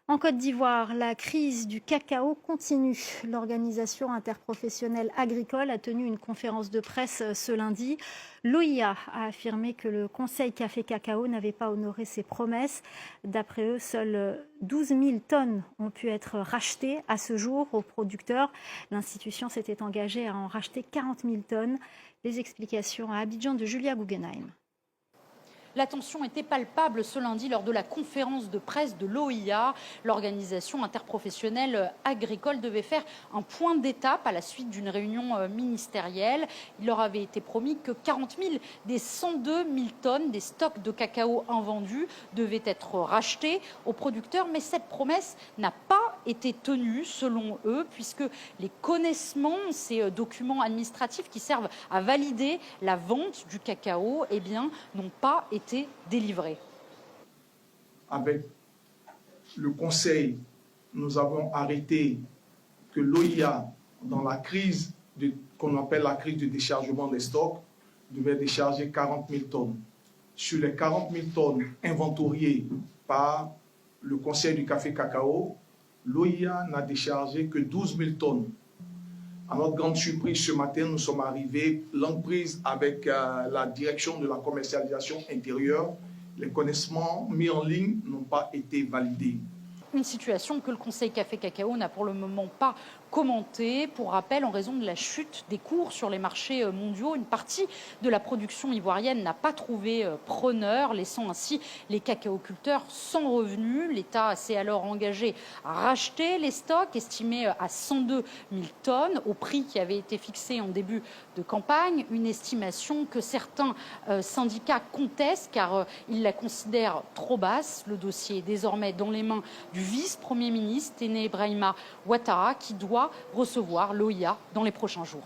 En Côte d'Ivoire, la crise du cacao continue. L'Organisation interprofessionnelle agricole a tenu une conférence de presse ce lundi. L'OIA a affirmé que le Conseil café-cacao n'avait pas honoré ses promesses. D'après eux, seules 12 000 tonnes ont pu être rachetées à ce jour aux producteurs. L'institution s'était engagée à en racheter 40 000 tonnes. Les explications à Abidjan de Julia Guggenheim. La tension était palpable ce lundi lors de la conférence de presse de l'OIA. L'organisation interprofessionnelle agricole devait faire un point d'étape à la suite d'une réunion ministérielle. Il leur avait été promis que 40 000 des 102 000 tonnes des stocks de cacao invendus devaient être rachetés aux producteurs. Mais cette promesse n'a pas été tenue selon eux, puisque les connaissements, ces documents administratifs qui servent à valider la vente du cacao, n'ont pas été délivrés. Avec le Conseil, nous avons arrêté que l'OIA, dans la crise qu'on appelle la crise de déchargement des stocks, devait décharger 40 000 tonnes. Sur les 40 000 tonnes inventoriées par le Conseil du café-cacao, l'OIA n'a déchargé que 12 000 tonnes. À notre grande surprise, ce matin, nous sommes arrivés, longue prise avec la direction de la commercialisation intérieure. Les connaissements mis en ligne n'ont pas été validés. Une situation que le Conseil café-cacao n'a pour le moment pas commentée. Pour rappel, en raison de la chute des cours sur les marchés mondiaux, une partie de la production ivoirienne n'a pas trouvé preneur, laissant ainsi les cacaoculteurs sans revenus. L'État s'est alors engagé à racheter les stocks, estimés à 102 000 tonnes, au prix qui avait été fixé en début de campagne. Une estimation que certains syndicats contestent car ils la considèrent trop basse. Le dossier est désormais dans les mains du vice-premier ministre Téné Ibrahima Ouattara qui doit recevoir l'OIA dans les prochains jours.